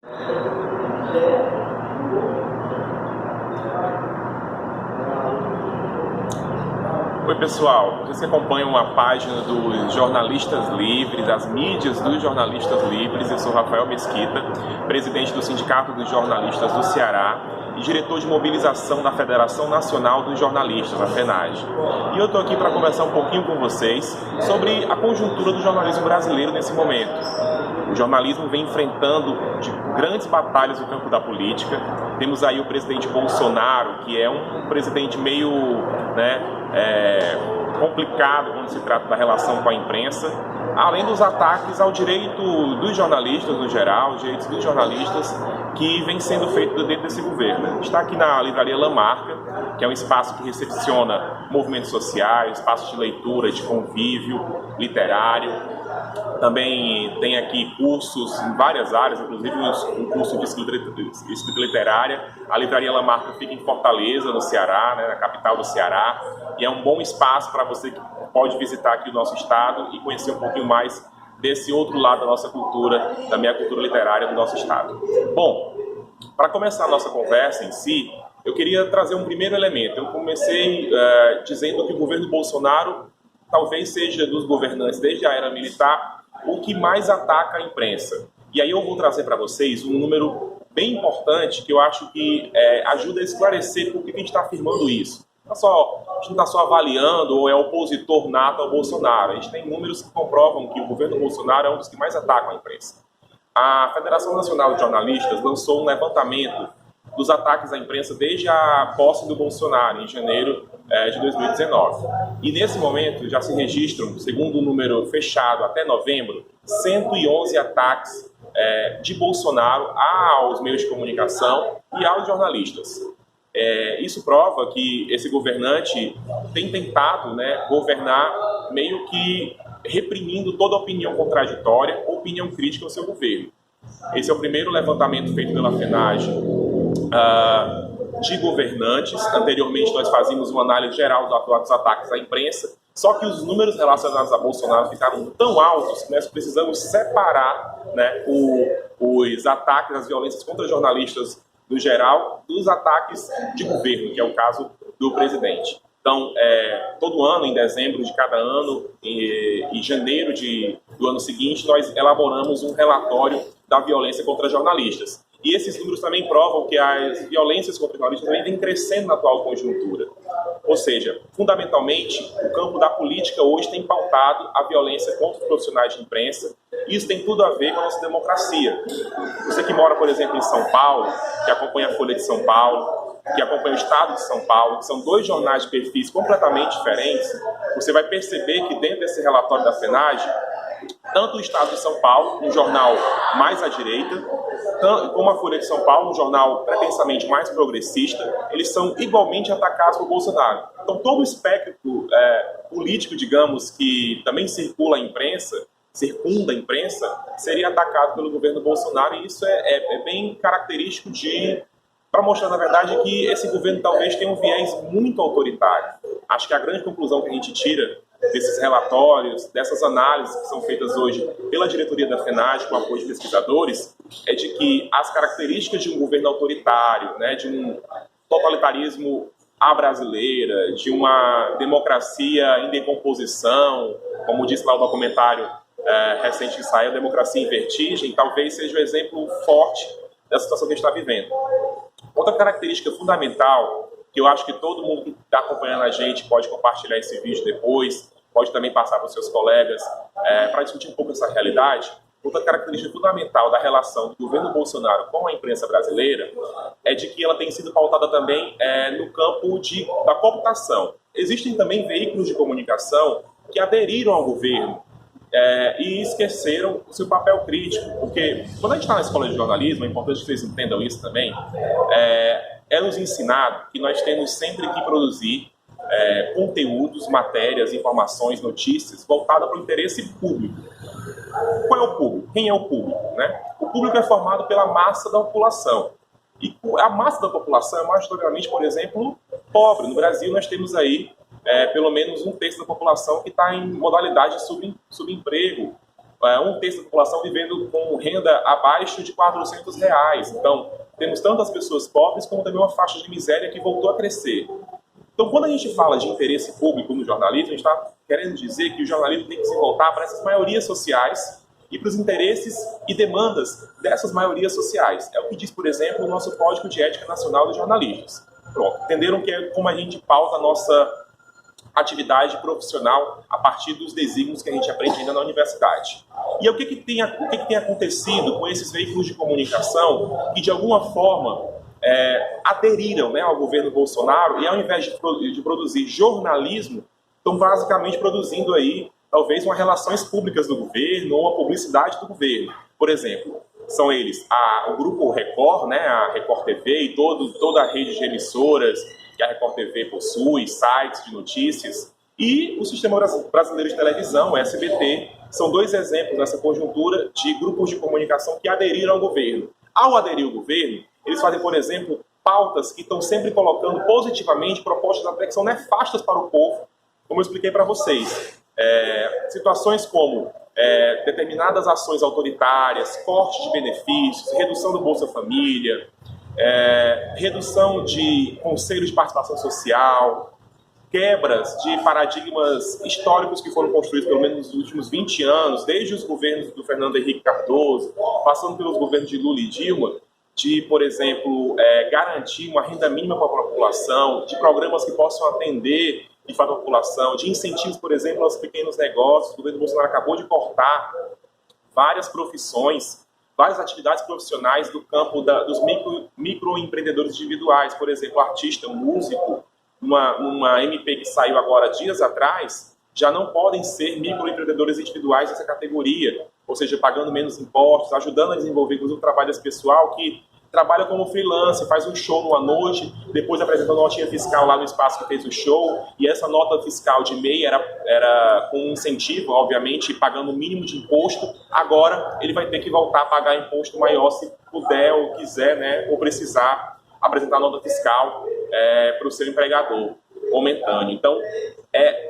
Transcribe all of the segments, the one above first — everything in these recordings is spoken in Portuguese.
Oi pessoal, vocês que acompanham a página dos Jornalistas Livres, das mídias dos Jornalistas Livres. Eu sou Rafael Mesquita, presidente do Sindicato dos Jornalistas do Ceará e diretor de mobilização da Federação Nacional dos Jornalistas, a FENAGE. E eu estou aqui para conversar um pouquinho com vocês sobre a conjuntura do jornalismo brasileiro nesse momento. O jornalismo vem enfrentando grandes batalhas no campo da política. Temos aí o presidente Bolsonaro, que é um presidente meio complicado quando se trata da relação com a imprensa, além dos ataques ao direito dos jornalistas no geral, os direitos dos jornalistas que vem sendo feito dentro desse governo. Está aqui na Livraria Lamarca, que é um espaço que recepciona movimentos sociais, espaços de leitura, de convívio literário. Também tem aqui cursos em várias áreas, inclusive um curso de escrita literária. A Livraria Lamarca fica em Fortaleza, no Ceará, na capital do Ceará, e é um bom espaço para você que pode visitar aqui o nosso estado e conhecer um pouquinho mais desse outro lado da nossa cultura, da minha cultura literária do nosso estado. Bom, para começar a nossa conversa em si, eu queria trazer um primeiro elemento. Eu comecei dizendo que o governo Bolsonaro talvez seja dos governantes desde a era militar o que mais ataca a imprensa. E aí eu vou trazer para vocês um número bem importante que eu acho que ajuda a esclarecer por que a gente está afirmando isso. A gente não está só avaliando ou é opositor nato ao Bolsonaro. A gente tem números que comprovam que o governo Bolsonaro é um dos que mais atacam a imprensa. A Federação Nacional de Jornalistas lançou um levantamento dos ataques à imprensa desde a posse do Bolsonaro, em janeiro de 2019. E nesse momento já se registram, segundo o número fechado até novembro, 111 ataques de Bolsonaro aos meios de comunicação e aos jornalistas. Isso prova que esse governante tem tentado governar meio que reprimindo toda opinião contraditória ou opinião crítica ao seu governo. Esse é o primeiro levantamento feito pela FENAGE de governantes. Anteriormente nós fazíamos uma análise geral dos ataques à imprensa, só que os números relacionados a Bolsonaro ficaram tão altos que nós precisamos separar os ataques, as violências contra jornalistas no geral, dos ataques de governo, que é o caso do presidente. Então, todo ano, em dezembro de cada ano, em janeiro do ano seguinte, nós elaboramos um relatório da violência contra jornalistas. E esses números também provam que as violências contra jornalistas também vêm crescendo na atual conjuntura. Ou seja, fundamentalmente, o campo da política hoje tem pautado a violência contra os profissionais de imprensa. Isso tem tudo a ver com a nossa democracia. Você que mora, por exemplo, em São Paulo, que acompanha a Folha de São Paulo, que acompanha o Estado de São Paulo, que são dois jornais de perfis completamente diferentes, você vai perceber que dentro desse relatório da FENAGE, tanto o Estado de São Paulo, um jornal mais à direita, como a Folha de São Paulo, um jornal pretensamente mais progressista, eles são igualmente atacados por Bolsonaro. Então todo o espectro político, digamos, que também circunda a imprensa, seria atacado pelo governo Bolsonaro, e isso é bem característico para mostrar, na verdade, que esse governo talvez tenha um viés muito autoritário. Acho que a grande conclusão que a gente tira desses relatórios, dessas análises que são feitas hoje pela diretoria da FENAGE, com apoio de pesquisadores, é de que as características de um governo autoritário, de um totalitarismo à brasileira, de uma democracia em decomposição, como disse lá o documentário recente que saiu, Democracia em Vertigem, talvez seja o exemplo forte dessa situação que a gente está vivendo. Outra característica fundamental, que eu acho que todo mundo que está acompanhando a gente pode compartilhar esse vídeo depois, pode também passar para os seus colegas, para discutir um pouco essa realidade. Outra característica fundamental da relação do governo Bolsonaro com a imprensa brasileira é de que ela tem sido pautada também no campo da cooptação. Existem também veículos de comunicação que aderiram ao governo e esqueceram o seu papel crítico, porque quando a gente está na escola de jornalismo, é importante que vocês entendam isso também, é nos ensinado que nós temos sempre que produzir conteúdos, matérias, informações, notícias voltadas para o interesse público. Qual é o público? Quem é o público? O público é formado pela massa da população. E a massa da população é majoritariamente, por exemplo, pobre. No Brasil nós temos aí pelo menos um terço da população que está em modalidade de subemprego. um terço da população vivendo com renda abaixo de R$ 400. Então, temos tanto as pessoas pobres como também uma faixa de miséria que voltou a crescer. Então, quando a gente fala de interesse público no jornalismo, a gente está querendo dizer que o jornalismo tem que se voltar para essas maiorias sociais e para os interesses e demandas dessas maiorias sociais. É o que diz, por exemplo, o nosso Código de Ética Nacional dos Jornalistas. Pronto, entenderam que é como a gente pauta a nossa atividade profissional a partir dos desígnios que a gente aprende ainda na universidade. E o que tem acontecido com esses veículos de comunicação que, de alguma forma, aderiram, né, ao governo Bolsonaro e, ao invés de produzir jornalismo, estão basicamente produzindo aí, talvez, uma relações públicas do governo ou uma publicidade do governo. Por exemplo, são eles o Grupo Record, né, a Record TV e toda a rede de emissoras que a Record TV possui, sites de notícias, e o Sistema Brasileiro de Televisão, o SBT, são dois exemplos nessa conjuntura de grupos de comunicação que aderiram ao governo. Ao aderir ao governo, eles fazem, por exemplo, pautas que estão sempre colocando positivamente propostas até que são nefastas para o povo, como eu expliquei para vocês. Situações como determinadas ações autoritárias, corte de benefícios, redução do Bolsa Família, redução de conselhos de participação social, quebras de paradigmas históricos que foram construídos pelo menos nos últimos 20 anos, desde os governos do Fernando Henrique Cardoso, passando pelos governos de Lula e Dilma, de, por exemplo, garantir uma renda mínima para a população, de programas que possam atender de fato a população, de incentivos, por exemplo, aos pequenos negócios. O governo Bolsonaro acabou de cortar várias profissões, várias atividades profissionais do campo dos microempreendedores individuais, por exemplo, artista, músico, uma MP que saiu agora dias atrás, já não podem ser microempreendedores individuais dessa categoria, ou seja, pagando menos impostos, ajudando a desenvolver, inclusive, o trabalho desse pessoal que trabalha como freelancer, faz um show numa noite, depois apresenta uma notinha fiscal lá no espaço que fez o show, e essa nota fiscal de MEI era com incentivo, obviamente, pagando o mínimo de imposto. Agora ele vai ter que voltar a pagar imposto maior se puder ou quiser, né, ou precisar apresentar nota fiscal para o seu empregador momentâneo. Então,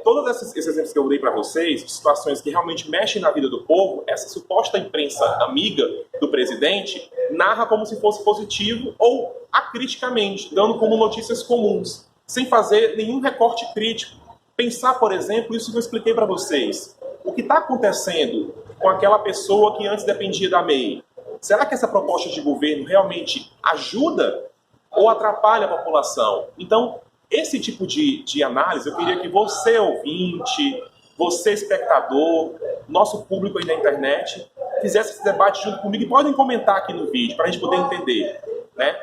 todos esses exemplos que eu dei para vocês, situações que realmente mexem na vida do povo, essa suposta imprensa amiga do presidente narra como se fosse positivo ou acriticamente, dando como notícias comuns, sem fazer nenhum recorte crítico. Pensar, por exemplo, isso que eu expliquei para vocês. O que está acontecendo com aquela pessoa que antes dependia da MEI? Será que essa proposta de governo realmente ajuda ou atrapalha a população? Então, esse tipo de análise, eu queria que você, ouvinte, você, espectador, nosso público aí na internet, fizesse esse debate junto comigo e podem comentar aqui no vídeo, para a gente poder entender, né?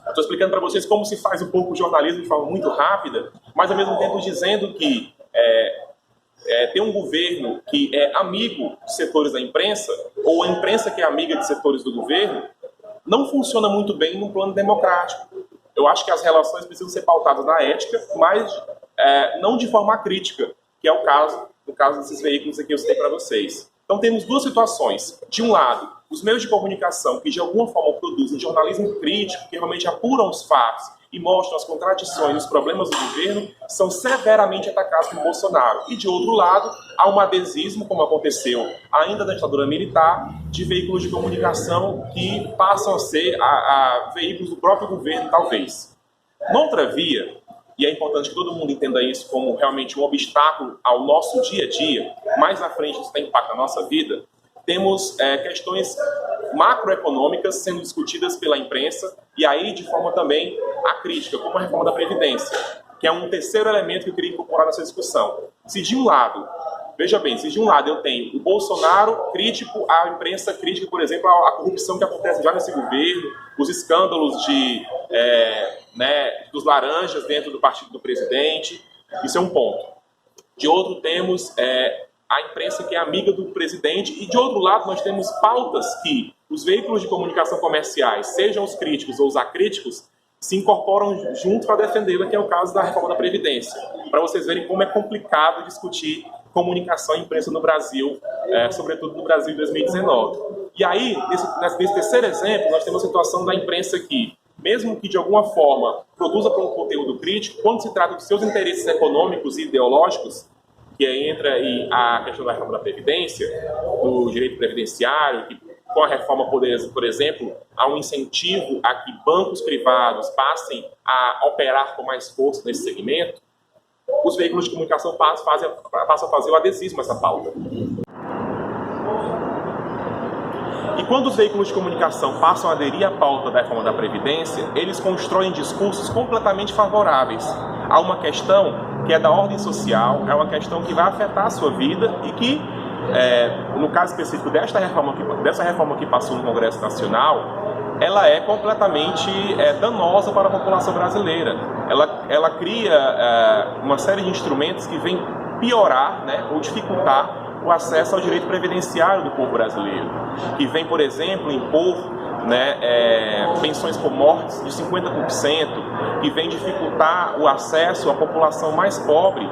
Estou explicando para vocês como se faz um pouco o jornalismo de forma muito rápida, mas ao mesmo tempo dizendo que ter um governo que é amigo de setores da imprensa, ou a imprensa que é amiga de setores do governo, não funciona muito bem no plano democrático. Eu acho que as relações precisam ser pautadas na ética, mas não de forma crítica, que é o caso desses veículos aqui que eu citei para vocês. Então temos duas situações. De um lado, os meios de comunicação que de alguma forma produzem jornalismo crítico, que realmente apuram os fatos e mostram as contradições e os problemas do governo, são severamente atacados por Bolsonaro. E de outro lado, há um adesismo, como aconteceu ainda na ditadura militar, de veículos de comunicação que passam a ser veículos do próprio governo, talvez. Noutra via, e é importante que todo mundo entenda isso como realmente um obstáculo ao nosso dia a dia, mais na frente isso tem impacto na nossa vida, temos questões macroeconômicas sendo discutidas pela imprensa, e aí de forma também acrítica, como a reforma da Previdência, que é um terceiro elemento que eu queria incorporar nessa discussão. Se de um lado, veja bem, se de um lado eu tenho o Bolsonaro crítico, a imprensa crítica, por exemplo, a corrupção que acontece já nesse governo, os escândalos dos laranjas dentro do partido do presidente, isso é um ponto. De outro, temos a imprensa que é amiga do presidente, e de outro lado nós temos pautas que os veículos de comunicação comerciais, sejam os críticos ou os acríticos, se incorporam junto para defendê-la, que é o caso da reforma da Previdência. Para vocês verem como é complicado discutir comunicação e imprensa no Brasil, sobretudo no Brasil de 2019. E aí, nesse terceiro exemplo, nós temos a situação da imprensa que, mesmo que de alguma forma produza um conteúdo crítico, quando se trata dos seus interesses econômicos e ideológicos, que entra aí a questão da reforma da Previdência, do direito previdenciário, que com a reforma, por exemplo, há um incentivo a que bancos privados passem a operar com mais força nesse segmento, os veículos de comunicação passam a fazer o adesismo a essa pauta. E quando os veículos de comunicação passam a aderir à pauta da reforma da Previdência, eles constroem discursos completamente favoráveis a uma questão que é da ordem social, é uma questão que vai afetar a sua vida e que, no caso específico dessa reforma que passou no Congresso Nacional, ela é completamente danosa para a população brasileira. Ela cria uma série de instrumentos que vêm piorar, né, ou dificultar o acesso ao direito previdenciário do povo brasileiro, que vem, por exemplo, impor, né, pensões por mortes de 50%, que vem dificultar o acesso à população mais pobre,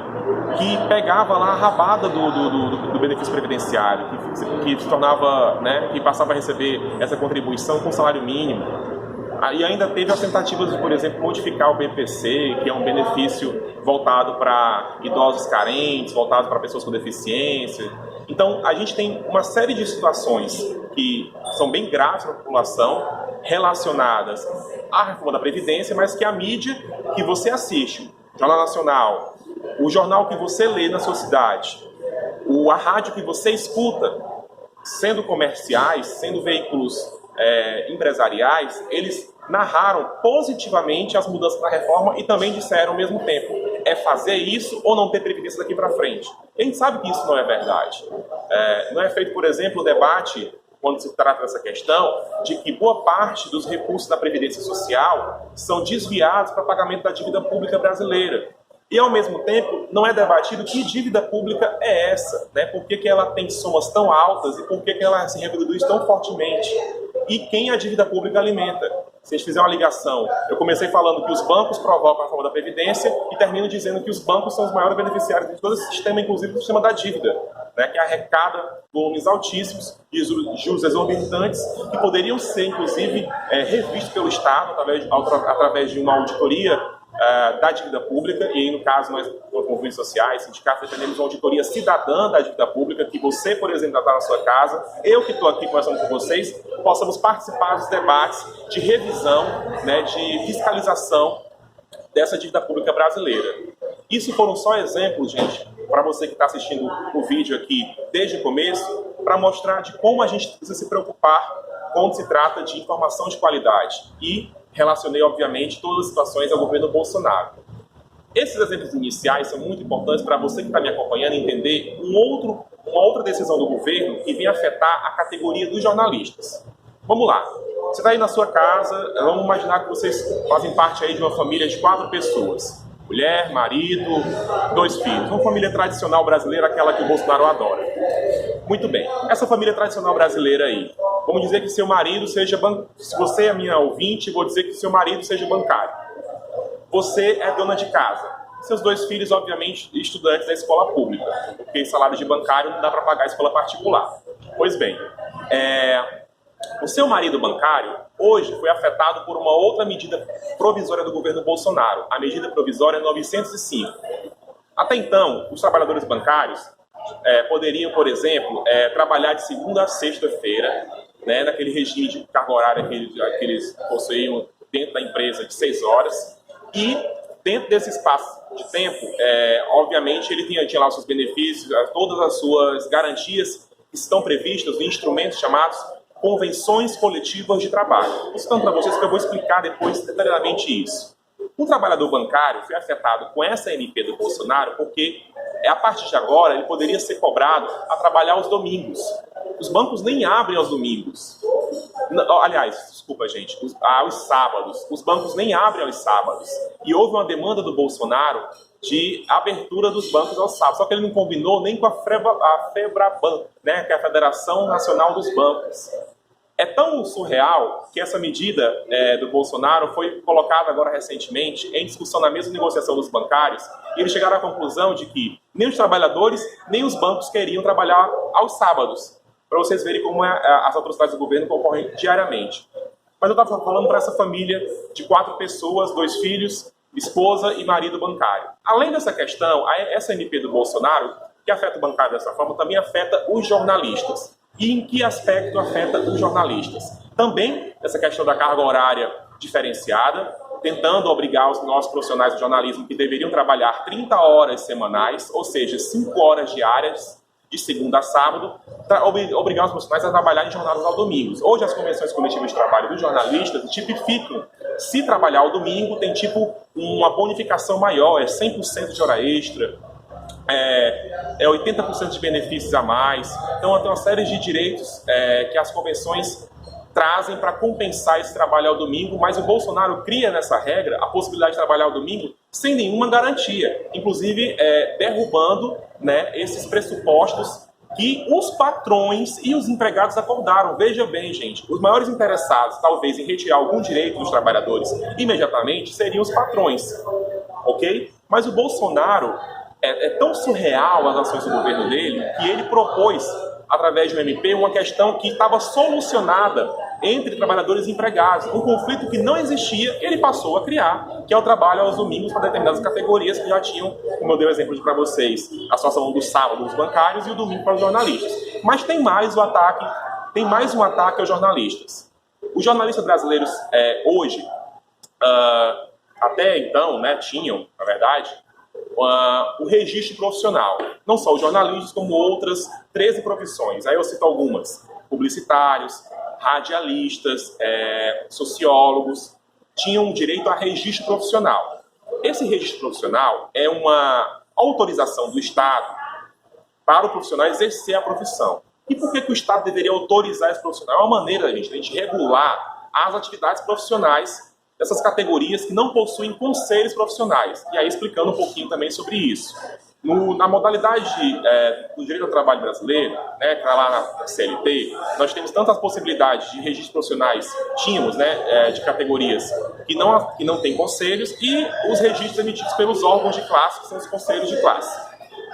que pegava lá a rabada do benefício previdenciário, que se tornava, né, que passava a receber essa contribuição com salário mínimo. E ainda teve as tentativas de, por exemplo, modificar o BPC, que é um benefício voltado para idosos carentes, voltado para pessoas com deficiência. Então, a gente tem uma série de situações que são bem graves para a população, relacionadas à reforma da Previdência, mas que a mídia que você assiste, o Jornal Nacional, o jornal que você lê na sua cidade, a rádio que você escuta, sendo comerciais, sendo veículos empresariais, eles narraram positivamente as mudanças na reforma e também disseram ao mesmo tempo, é fazer isso ou não ter previdência daqui para frente. A gente sabe que isso não é verdade. Não é feito, por exemplo, o debate, quando se trata dessa questão, de que boa parte dos recursos da Previdência Social são desviados para pagamento da dívida pública brasileira. E, ao mesmo tempo, não é debatido que dívida pública é essa, né? Por que ela tem somas tão altas e por que ela se reproduz tão fortemente? E quem a dívida pública alimenta? Se a gente fizer uma ligação, eu comecei falando que os bancos provocam a reforma da Previdência e termino dizendo que os bancos são os maiores beneficiários de todo esse sistema, inclusive do sistema da dívida, né? Que arrecada volumes altíssimos de juros exorbitantes que poderiam ser, inclusive, revistos pelo Estado através de uma auditoria da dívida pública, e aí no caso nós, como movimentos sociais, sindicatos, defendemos uma auditoria cidadã da dívida pública, que você, por exemplo, está na sua casa, eu que estou aqui conversando com vocês, possamos participar dos debates de revisão, né, de fiscalização dessa dívida pública brasileira. Isso foram só exemplos, gente, para você que está assistindo o vídeo aqui desde o começo, para mostrar de como a gente precisa se preocupar quando se trata de informação de qualidade. E relacionei, obviamente, todas as situações ao governo Bolsonaro. Esses exemplos iniciais são muito importantes para você que está me acompanhando entender uma outra decisão do governo que vem afetar a categoria dos jornalistas. Vamos lá. Você está aí na sua casa, vamos imaginar que vocês fazem parte aí de uma família de 4 pessoas. Mulher, marido, 2 filhos. Uma família tradicional brasileira, aquela que o Bolsonaro adora. Muito bem. Essa família tradicional brasileira aí, vamos dizer que seu marido seja se você é minha ouvinte, vou dizer que seu marido seja bancário. Você é dona de casa. Seus 2 filhos, obviamente, estudantes da escola pública, porque salário de bancário não dá para pagar a escola particular. Pois bem, o seu marido bancário hoje foi afetado por uma outra medida provisória do governo Bolsonaro, a medida provisória 905. Até então, os trabalhadores bancários poderiam, por exemplo, trabalhar de segunda a sexta-feira, né, naquele regime de carga horária que eles possuíam dentro da empresa de 6 horas, e dentro desse espaço de tempo, obviamente, ele tinha lá os seus benefícios, todas as suas garantias que estão previstas em instrumentos chamados convenções coletivas de trabalho. Vou citando para vocês que eu vou explicar depois detalhadamente isso. O trabalhador bancário foi afetado com essa MP do Bolsonaro porque, a partir de agora, ele poderia ser cobrado a trabalhar aos domingos. Os bancos nem abrem aos domingos. Aliás, desculpa, gente, aos sábados. Os bancos nem abrem aos sábados. E houve uma demanda do Bolsonaro de abertura dos bancos aos sábados. Só que ele não combinou nem com a FEBRABAN, né, que é a Federação Nacional dos Bancos. É tão surreal que essa medida do Bolsonaro foi colocada agora recentemente em discussão na mesma negociação dos bancários, e eles chegaram à conclusão de que nem os trabalhadores, nem os bancos queriam trabalhar aos sábados, para vocês verem como as atrocidades do governo ocorrem diariamente. Mas eu estava falando para essa família de 4 pessoas, 2 filhos, esposa e marido bancário. Além dessa questão, essa MP do Bolsonaro que afeta o bancário dessa forma, também afeta os jornalistas. E em que aspecto afeta os jornalistas? Também essa questão da carga horária diferenciada, tentando obrigar os nossos profissionais do jornalismo que deveriam trabalhar 30 horas semanais, ou seja, 5 horas diárias, de segunda a sábado, obrigar os profissionais a trabalhar em jornadas ao domingo. Hoje as convenções coletivas de trabalho dos jornalistas tipificam, se trabalhar ao domingo, tem tipo uma bonificação maior, é 100% de hora extra, é 80% de benefícios a mais. Então tem uma série de direitos que as convenções trazem para compensar esse trabalho ao domingo, mas o Bolsonaro cria nessa regra a possibilidade de trabalhar ao domingo sem nenhuma garantia, inclusive derrubando, né, esses pressupostos que os patrões e os empregados acordaram. Veja bem, gente, os maiores interessados, talvez, em retirar algum direito dos trabalhadores imediatamente seriam os patrões, ok? Mas o Bolsonaro é tão surreal as ações do governo dele que ele propôs, através de um MP, uma questão que estava solucionada entre trabalhadores e empregados. Um conflito que não existia, ele passou a criar, que é o trabalho aos domingos para determinadas categorias que já tinham, como eu dei o exemplo para vocês, a situação do sábado dos bancários e o domingo para os jornalistas. Mas tem mais um ataque aos jornalistas. Os jornalistas brasileiros hoje, até então, né, tinham, na verdade, o registro profissional. Não só os jornalistas, como outras 13 profissões. Aí eu cito algumas. Publicitários, radialistas, sociólogos, tinham direito a registro profissional. Esse registro profissional é uma autorização do Estado para o profissional exercer a profissão. E por que o Estado deveria autorizar esse profissional? É uma maneira, gente, de a gente regular as atividades profissionais dessas categorias que não possuem conselhos profissionais. E aí explicando um pouquinho também sobre isso. Na modalidade do direito ao trabalho brasileiro, né, que está lá na CLT, nós temos tantas possibilidades de registros profissionais, tínhamos, né, de categorias que não têm conselhos, e os registros emitidos pelos órgãos de classe, que são os conselhos de classe.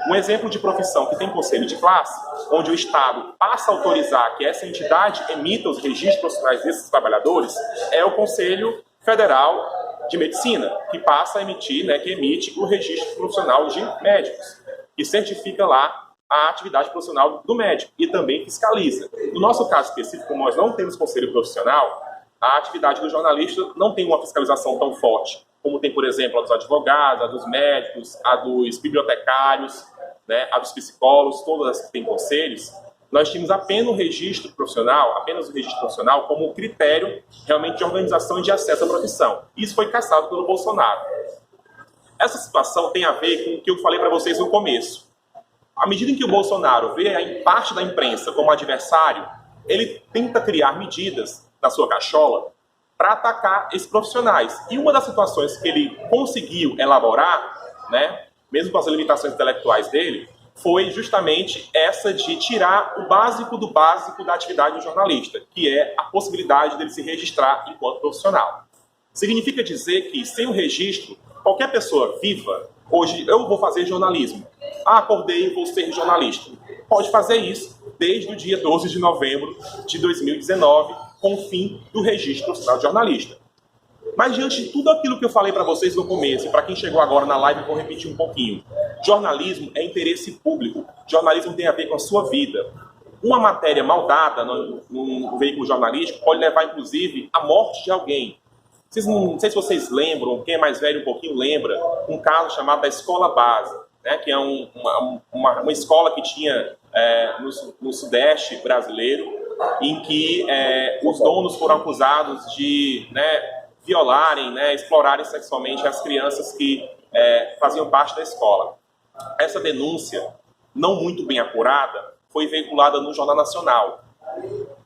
Um exemplo de profissão que tem conselho de classe, onde o Estado passa a autorizar que essa entidade emita os registros profissionais desses trabalhadores, é o Conselho Federal de Medicina, que passa a emitir, né, que emite o registro profissional de médicos, que certifica lá a atividade profissional do médico e também fiscaliza. No nosso caso específico, como nós não temos conselho profissional, a atividade do jornalista não tem uma fiscalização tão forte, como tem, por exemplo, a dos advogados, a dos médicos, a dos bibliotecários, né, a dos psicólogos, todas as que têm conselhos. Nós tínhamos apenas o registro profissional como critério realmente de organização e de acesso à profissão. Isso foi cassado pelo Bolsonaro. Essa situação tem a ver com o que eu falei para vocês no começo. À medida em que o Bolsonaro vê a parte da imprensa como adversário, ele tenta criar medidas na sua cachola para atacar esses profissionais. E uma das situações que ele conseguiu elaborar, né, mesmo com as limitações intelectuais dele, foi justamente essa de tirar o básico do básico da atividade do jornalista, que é a possibilidade dele se registrar enquanto profissional. Significa dizer que, sem o registro, qualquer pessoa viva, hoje eu vou fazer jornalismo, acordei e vou ser jornalista, pode fazer isso desde o dia 12 de novembro de 2019, com o fim do registro profissional de jornalista. Mas diante de tudo aquilo que eu falei para vocês no começo, e para quem chegou agora na live, eu vou repetir um pouquinho. Jornalismo é interesse público. Jornalismo tem a ver com a sua vida. Uma matéria mal dada no veículo jornalístico pode levar, inclusive, à morte de alguém. Não sei se vocês lembram, quem é mais velho um pouquinho lembra, um caso chamado da Escola Base, né, que é uma escola que tinha no Sudeste brasileiro, em que os donos foram acusados de, né, violarem, né, explorarem sexualmente as crianças que faziam parte da escola. Essa denúncia, não muito bem apurada, foi veiculada no Jornal Nacional.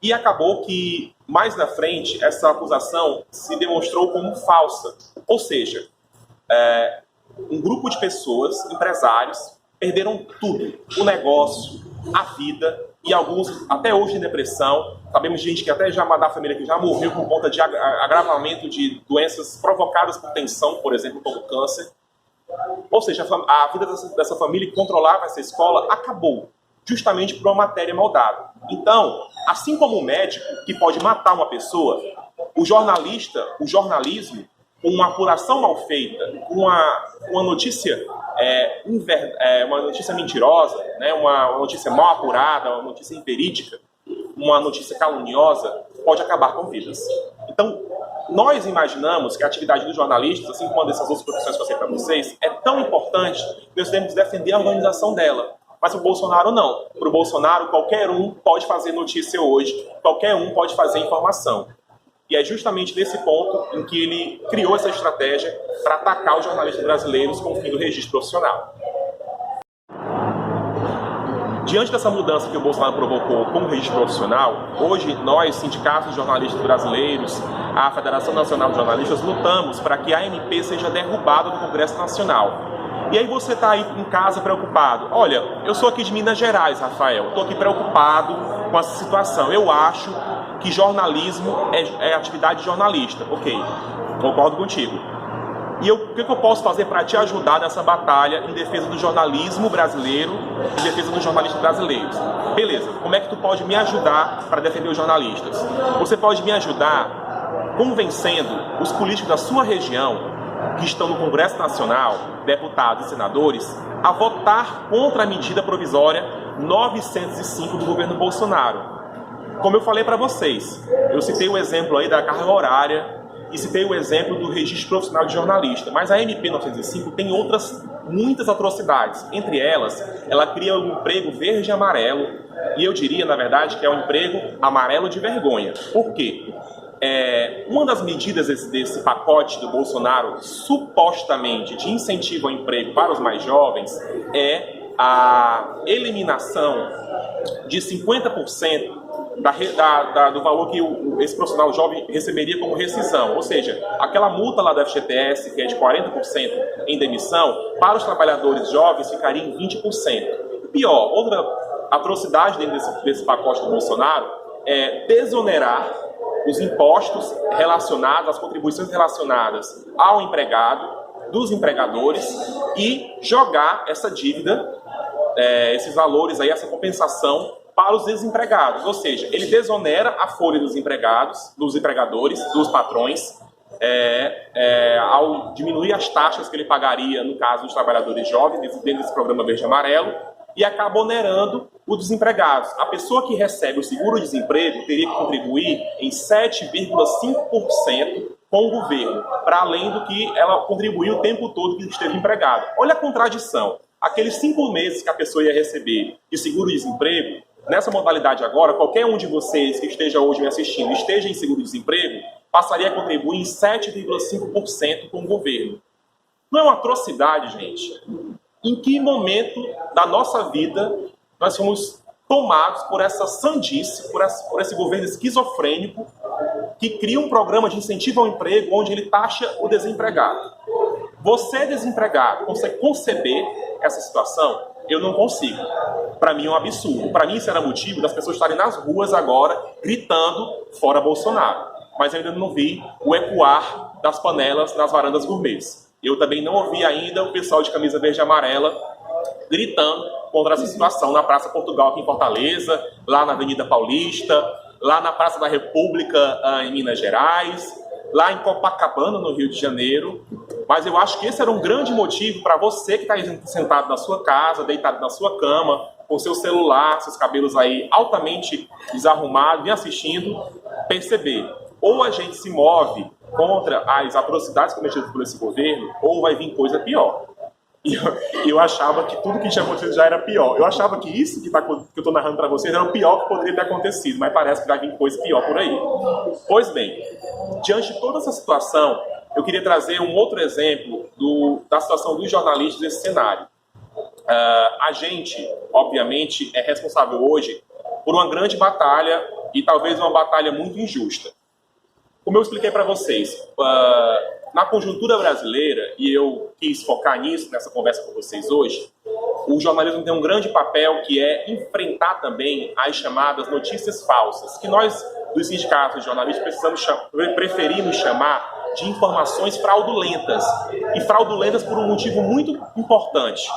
E acabou que, mais na frente, essa acusação se demonstrou como falsa. Ou seja, um grupo de pessoas, empresários, perderam tudo. O negócio, a vida, e alguns até hoje em depressão. Sabemos de gente que até já da família que já morreu por conta de agravamento de doenças provocadas por tensão, por exemplo, como câncer. Ou seja, a vida dessa família que controlava essa escola acabou, justamente por uma matéria mal dada. Então, assim como o médico, que pode matar uma pessoa, o jornalismo, com uma apuração mal feita, com uma notícia, uma notícia mentirosa, né, uma notícia mal apurada, uma notícia inverídica, uma notícia caluniosa, pode acabar com vidas. Então, nós imaginamos que a atividade dos jornalistas, assim como dessas outras profissões que eu sei para vocês, é tão importante que nós devemos defender a organização dela. Mas para o Bolsonaro, não. Para o Bolsonaro, qualquer um pode fazer notícia hoje, qualquer um pode fazer informação. E é justamente nesse ponto em que ele criou essa estratégia para atacar os jornalistas brasileiros com o fim do registro profissional. Diante dessa mudança que o Bolsonaro provocou com o registro profissional, hoje nós, sindicatos de jornalistas brasileiros, a Federação Nacional de Jornalistas, lutamos para que a MP seja derrubada do Congresso Nacional. E aí você está aí em casa preocupado. Olha, eu sou aqui de Minas Gerais, Rafael, estou aqui preocupado com essa situação. Eu acho que jornalismo é atividade de jornalista. Ok, concordo contigo. E o que eu posso fazer para te ajudar nessa batalha em defesa do jornalismo brasileiro, em defesa dos jornalistas brasileiros? Beleza, como é que tu pode me ajudar para defender os jornalistas? Você pode me ajudar convencendo os políticos da sua região, que estão no Congresso Nacional, deputados e senadores, a votar contra a medida provisória 905 do governo Bolsonaro. Como eu falei para vocês, eu citei o exemplo aí da carga horária, e citei o exemplo do registro profissional de jornalista, mas a MP 905 tem muitas atrocidades. Entre elas, ela cria um emprego verde e amarelo, e eu diria, na verdade, que é um emprego amarelo de vergonha. Por quê? Uma das medidas desse pacote do Bolsonaro, supostamente de incentivo ao emprego para os mais jovens, é a eliminação de 50% do valor que esse profissional jovem receberia como rescisão. Ou seja, aquela multa lá do FGTS, que é de 40% em demissão, para os trabalhadores jovens ficaria em 20%. Pior, outra atrocidade dentro desse pacote do Bolsonaro é desonerar os impostos relacionados, as contribuições relacionadas ao empregado, dos empregadores, e jogar essa dívida, esses valores aí, essa compensação para os desempregados. Ou seja, ele desonera a folha dos empregados, dos empregadores, dos patrões, ao diminuir as taxas que ele pagaria, no caso dos trabalhadores jovens, dentro desse programa Verde e Amarelo, e acaba onerando os desempregados. A pessoa que recebe o seguro-desemprego teria que contribuir em 7,5% com o governo, para além do que ela contribuiu o tempo todo que esteve empregada. Olha a contradição. Aqueles 5 meses que a pessoa ia receber de seguro-desemprego, nessa modalidade agora, qualquer um de vocês que esteja hoje me assistindo, esteja em seguro-desemprego, passaria a contribuir em 7,5% com o governo. Não é uma atrocidade, gente? Em que momento da nossa vida nós fomos tomados por essa sandice, por esse governo esquizofrênico que cria um programa de incentivo ao emprego onde ele taxa o desempregado? Você, desempregado, consegue conceber essa situação? Eu não consigo. Para mim é um absurdo. Para mim isso era motivo das pessoas estarem nas ruas agora gritando fora Bolsonaro. Mas eu ainda não vi o ecoar das panelas nas varandas gourmets. Eu também não ouvi ainda o pessoal de camisa verde e amarela gritando contra essa situação na Praça Portugal aqui em Fortaleza, lá na Avenida Paulista, lá na Praça da República em Minas Gerais, lá em Copacabana, no Rio de Janeiro. Mas eu acho que esse era um grande motivo para você que está aí sentado na sua casa, deitado na sua cama, com seu celular, seus cabelos aí altamente desarrumados, me assistindo, perceber. Ou a gente se move contra as atrocidades cometidas por esse governo, ou vai vir coisa pior. E eu achava que tudo que tinha acontecido já era pior. Eu achava que isso que eu estou narrando para vocês era o pior que poderia ter acontecido, mas parece que vai vir coisa pior por aí. Pois bem, diante de toda essa situação, eu queria trazer um outro exemplo da situação dos jornalistas nesse cenário. A gente, obviamente, é responsável hoje por uma grande batalha e talvez uma batalha muito injusta. Como eu expliquei para vocês, na conjuntura brasileira, e eu quis focar nisso, nessa conversa com vocês hoje, o jornalismo tem um grande papel que é enfrentar também as chamadas notícias falsas, que nós, dos sindicatos de jornalistas, preferimos chamar de informações fraudulentas. E fraudulentas por um motivo muito importante.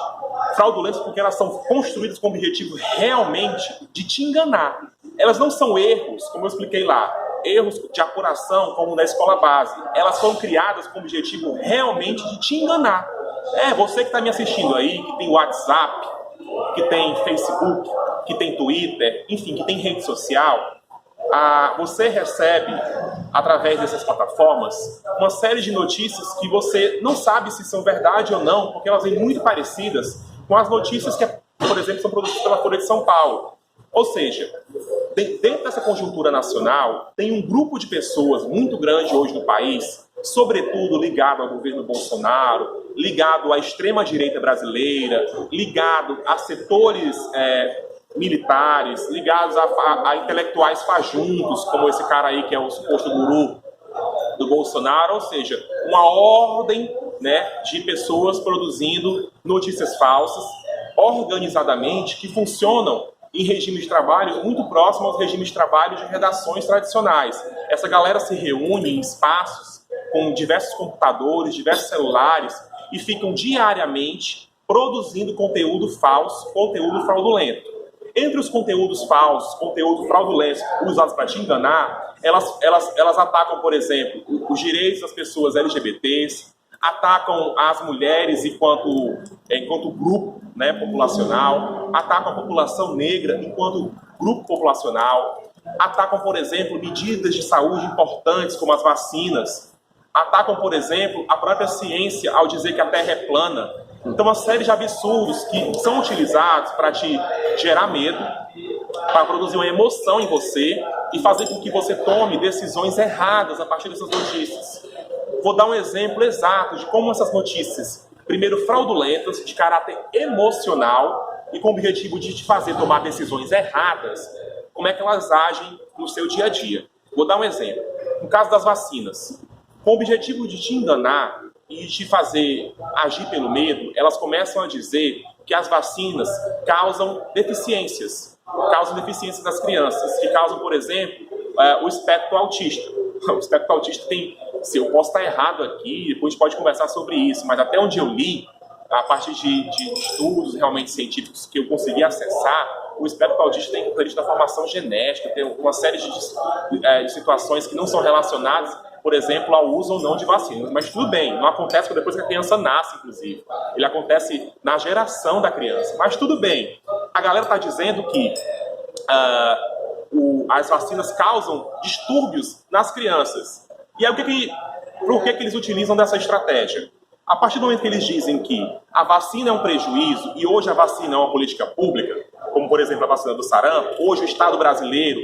Fraudulentas porque elas são construídas com o objetivo realmente de te enganar. Elas não são erros, como eu expliquei lá, erros de apuração como na escola base. Elas foram criadas com o objetivo realmente de te enganar. Você que está me assistindo aí, que tem WhatsApp, que tem Facebook, que tem Twitter, enfim, que tem rede social, você recebe, através dessas plataformas, uma série de notícias que você não sabe se são verdade ou não, porque elas são muito parecidas com as notícias que, por exemplo, são produzidas pela Folha de São Paulo. Ou seja, dentro dessa conjuntura nacional, tem um grupo de pessoas muito grande hoje no país, sobretudo ligado ao governo Bolsonaro, ligado à extrema-direita brasileira, ligado a setores militares, ligados a intelectuais fajuntos, como esse cara aí que é o suposto guru do Bolsonaro, ou seja, uma ordem, né, de pessoas produzindo notícias falsas, organizadamente, que funcionam em regimes de trabalho muito próximos aos regimes de trabalho de redações tradicionais. Essa galera se reúne em espaços com diversos computadores, diversos celulares, e ficam diariamente produzindo conteúdo falso, conteúdo fraudulento. Entre os conteúdos falsos, conteúdo fraudulento usados para te enganar, elas atacam, por exemplo, os direitos das pessoas LGBTs, atacam as mulheres enquanto grupo, né, populacional, atacam a população negra enquanto grupo populacional, atacam, por exemplo, medidas de saúde importantes como as vacinas, atacam, por exemplo, a própria ciência ao dizer que a Terra é plana. Então, uma série de absurdos que são utilizados para te gerar medo, para produzir uma emoção em você e fazer com que você tome decisões erradas a partir dessas notícias. Vou dar um exemplo exato de como essas notícias, primeiro fraudulentas, de caráter emocional e com o objetivo de te fazer tomar decisões erradas, como é que elas agem no seu dia a dia. Vou dar um exemplo. No caso das vacinas, com o objetivo de te enganar e te fazer agir pelo medo, elas começam a dizer que as vacinas causam deficiências nas crianças, que causam, por exemplo, o espectro autista. O espectro autista tem, se eu posso estar errado aqui, depois a gente pode conversar sobre isso, mas até onde eu li, a partir de estudos realmente científicos que eu consegui acessar, o espectro autista tem característica da formação genética, tem uma série de situações que não são relacionadas, por exemplo, ao uso ou não de vacinas. Mas tudo bem, não acontece depois que a criança nasce, inclusive. Ele acontece na geração da criança. Mas tudo bem. A galera está dizendo que as vacinas causam distúrbios nas crianças. E aí, por que eles utilizam dessa estratégia? A partir do momento que eles dizem que a vacina é um prejuízo e hoje a vacina é uma política pública, como, por exemplo, a vacina do sarampo, hoje o Estado brasileiro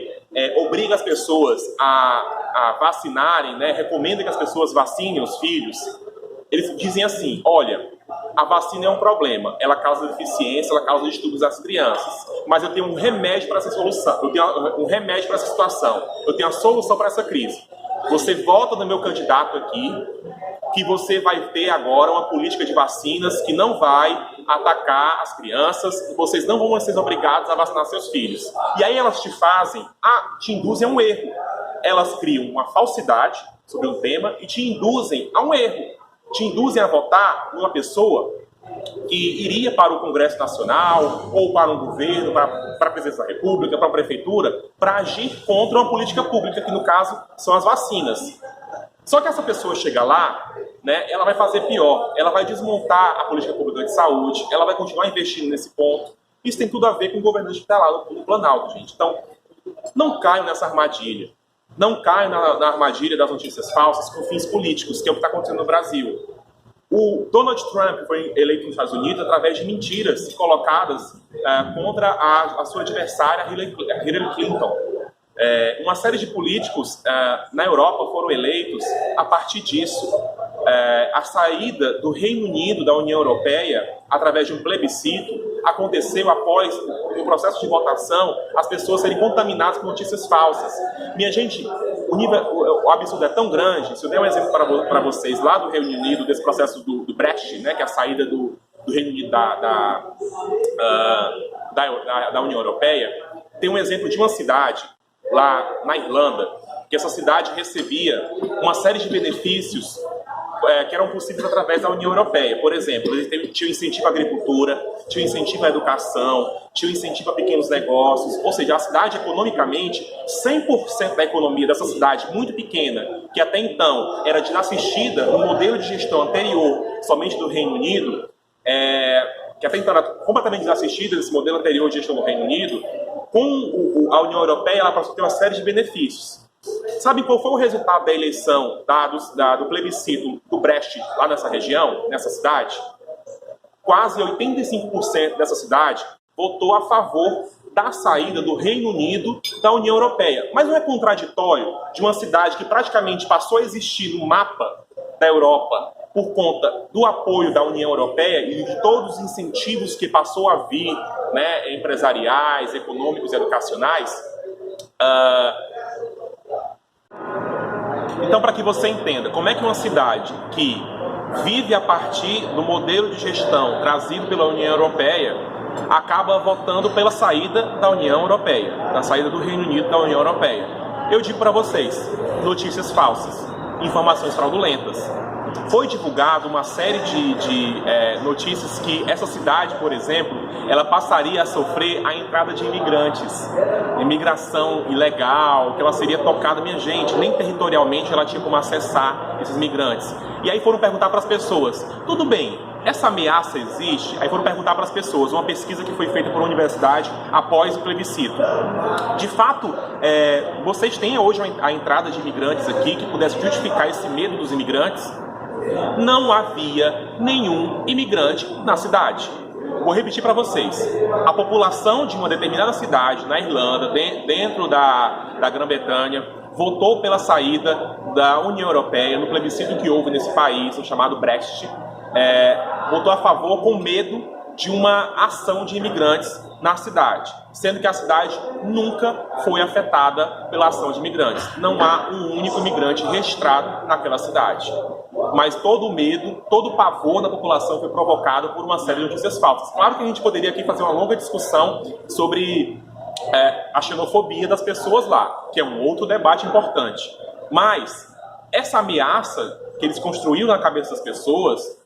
obriga as pessoas a vacinarem, né, recomenda que as pessoas vacinem os filhos. Eles dizem assim, olha, a vacina é um problema, ela causa deficiência, ela causa distúrbios às crianças, mas eu tenho um remédio para essa solução, eu tenho um remédio para essa situação, eu tenho a solução para essa crise. Você vota no meu candidato aqui, que você vai ter agora uma política de vacinas que não vai atacar as crianças, vocês não vão ser obrigados a vacinar seus filhos. E aí elas te induzem a um erro. Elas criam uma falsidade sobre um tema e te induzem a um erro. Te induzem a votar numa pessoa que iria para o Congresso Nacional, ou para um governo, para a presidência da República, para a prefeitura, para agir contra uma política pública, que no caso são as vacinas. Só que essa pessoa chega lá, né, ela vai fazer pior, ela vai desmontar a política pública de saúde, ela vai continuar investindo nesse ponto. Isso tem tudo a ver com o governante que está lá no Planalto, gente. Então, não caiam nessa armadilha. Não caiam na armadilha das notícias falsas com fins políticos, que é o que está acontecendo no Brasil. O Donald Trump foi eleito nos Estados Unidos através de mentiras colocadas contra a sua adversária, Hillary Clinton. Uma série de políticos na Europa foram eleitos a partir disso. A saída do Reino Unido da União Europeia, através de um plebiscito, aconteceu após o processo de votação, as pessoas serem contaminadas por notícias falsas. Minha gente, o absurdo é tão grande. Se eu der um exemplo para vocês lá do Reino Unido, desse processo do Brexit, né, que é a saída do Reino Unido da União Europeia, tem um exemplo de uma cidade lá na Irlanda, que essa cidade recebia uma série de benefícios que eram possíveis através da União Europeia. Por exemplo, eles tinham incentivo à agricultura, tinham incentivo à educação, tinham incentivo a pequenos negócios, ou seja, a cidade economicamente, 100% da economia dessa cidade muito pequena, que até então era desassistida no modelo de gestão anterior somente do Reino Unido, que até então era completamente desassistida desse modelo anterior de gestão do Reino Unido, com a União Europeia ela passou a ter uma série de benefícios. Sabe qual foi o resultado da eleição, do plebiscito do Brexit lá nessa região, nessa cidade? Quase 85% dessa cidade votou a favor da saída do Reino Unido da União Europeia. Mas não é contraditório de uma cidade que praticamente passou a existir no mapa da Europa por conta do apoio da União Europeia e de todos os incentivos que passou a vir, né, empresariais, econômicos e educacionais? Então, para que você entenda como é que uma cidade que vive a partir do modelo de gestão trazido pela União Europeia acaba votando pela saída da União Europeia, da saída do Reino Unido da União Europeia. Eu digo para vocês, notícias falsas, informações fraudulentas. Foi divulgado uma série de notícias que essa cidade, por exemplo, ela passaria a sofrer a entrada de imigrantes, imigração ilegal, que ela seria tocada, minha gente, nem territorialmente ela tinha como acessar esses migrantes. E aí foram perguntar para as pessoas, tudo bem, essa ameaça existe? Aí foram perguntar para as pessoas, uma pesquisa que foi feita por uma universidade após o plebiscito. De fato, vocês têm hoje a entrada de imigrantes aqui que pudesse justificar esse medo dos imigrantes? Não havia nenhum imigrante na cidade. Vou repetir para vocês. A população de uma determinada cidade na Irlanda, dentro da Grã-Bretanha, votou pela saída da União Europeia no plebiscito que houve nesse país, o chamado Brexit. Votou a favor com medo de uma ação de imigrantes na cidade, sendo que a cidade nunca foi afetada pela ação de imigrantes. Não há um único imigrante registrado naquela cidade. Mas todo o medo, todo o pavor na população foi provocado por uma série de notícias falsas. Claro que a gente poderia aqui fazer uma longa discussão sobre a xenofobia das pessoas lá, que é um outro debate importante. Mas essa ameaça que eles construíram na cabeça das pessoas,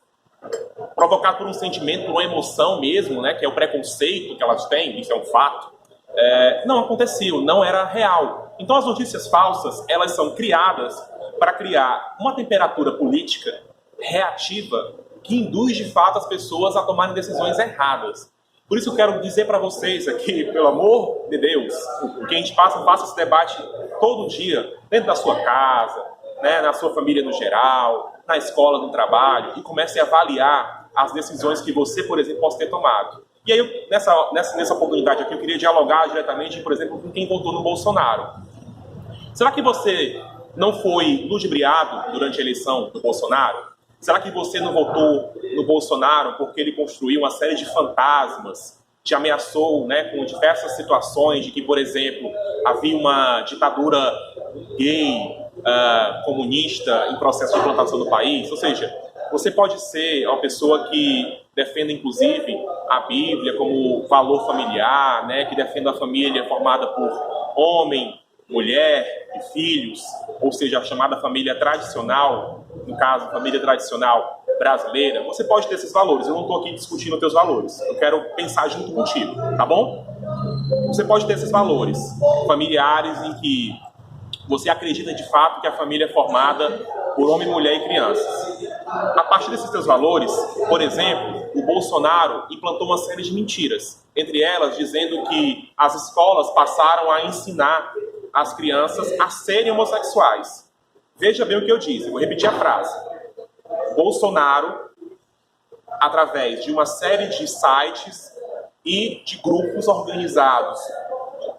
provocado por um sentimento, por uma emoção mesmo, né, que é o preconceito que elas têm, isso é um fato, não aconteceu, não era real. Então as notícias falsas, elas são criadas para criar uma temperatura política reativa que induz de fato as pessoas a tomarem decisões erradas. Por isso eu quero dizer para vocês aqui, pelo amor de Deus, que a gente faça esse debate todo dia, dentro da sua casa, né, na sua família no geral, na escola, no trabalho, e comece a avaliar as decisões que você, por exemplo, possa ter tomado. E aí, nessa oportunidade aqui, eu queria dialogar diretamente, por exemplo, com quem votou no Bolsonaro. Será que você não foi ludibriado durante a eleição do Bolsonaro? Será que você não votou no Bolsonaro porque ele construiu uma série de fantasmas, te ameaçou, né, com diversas situações de que, por exemplo, havia uma ditadura gay, comunista em processo de implantação no país? Ou seja, você pode ser uma pessoa que defenda, inclusive, a Bíblia como valor familiar, né, que defenda a família formada por homem, mulher e filhos, ou seja, a chamada família tradicional, no caso, família tradicional brasileira. Você pode ter esses valores, eu não estou aqui discutindo os teus valores, eu quero pensar junto contigo, tá bom? Você pode ter esses valores familiares em que você acredita de fato que a família é formada por homem, mulher e crianças. A partir desses seus valores, por exemplo, o Bolsonaro implantou uma série de mentiras, entre elas dizendo que as escolas passaram a ensinar as crianças a serem homossexuais. Veja bem o que eu disse, eu vou repetir a frase. Bolsonaro, através de uma série de sites e de grupos organizados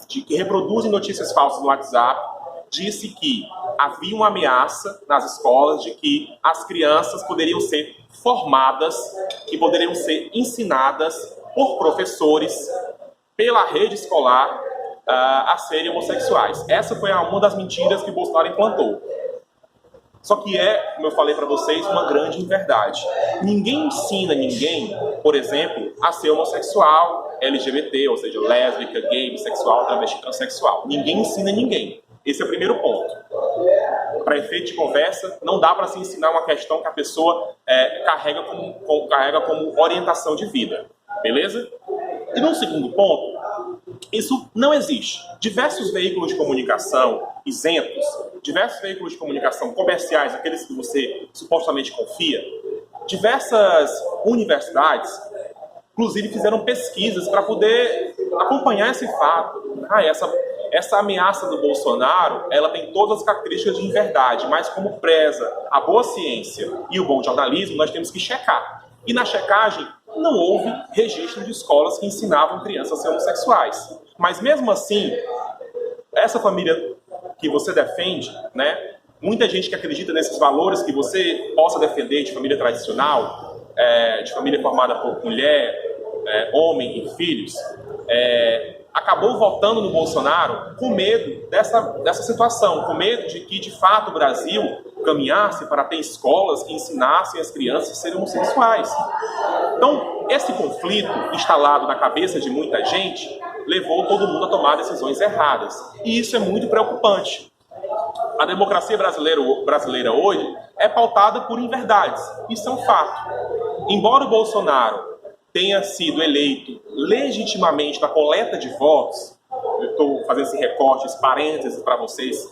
que reproduzem notícias falsas no WhatsApp, disse que havia uma ameaça nas escolas de que as crianças poderiam ser formadas, que poderiam ser ensinadas por professores, pela rede escolar, a serem homossexuais. Essa foi uma das mentiras que o Bolsonaro implantou. Só que como eu falei para vocês, uma grande inverdade. Ninguém ensina ninguém, por exemplo, a ser homossexual, LGBT, ou seja, lésbica, gay, bissexual, travesti, transexual. Ninguém ensina ninguém. Esse é o primeiro ponto. para efeito de conversa, não dá para se ensinar uma questão que a pessoa carrega como orientação de vida, beleza? E num segundo ponto, isso não existe. Diversos veículos de comunicação isentos, diversos veículos de comunicação comerciais, aqueles que você supostamente confia, diversas universidades, inclusive, fizeram pesquisas para poder acompanhar esse fato. Essa ameaça do Bolsonaro, ela tem todas as características de inverdade, mas como preza a boa ciência e o bom jornalismo, nós temos que checar. E na checagem, não houve registro de escolas que ensinavam crianças a ser homossexuais. Mas mesmo assim, essa família que você defende, né, muita gente que acredita nesses valores que você possa defender de família tradicional, de família formada por mulher, homem e filhos, acabou votando no Bolsonaro com medo dessa situação, com medo de que, de fato, o Brasil caminhasse para ter escolas que ensinassem as crianças a serem homossexuais. Então, esse conflito instalado na cabeça de muita gente levou todo mundo a tomar decisões erradas. E isso é muito preocupante. A democracia brasileira hoje é pautada por inverdades. Isso é um fato. Embora o Bolsonaro tenha sido eleito legitimamente na coleta de votos, eu estou fazendo esse recorte, esse parênteses para vocês,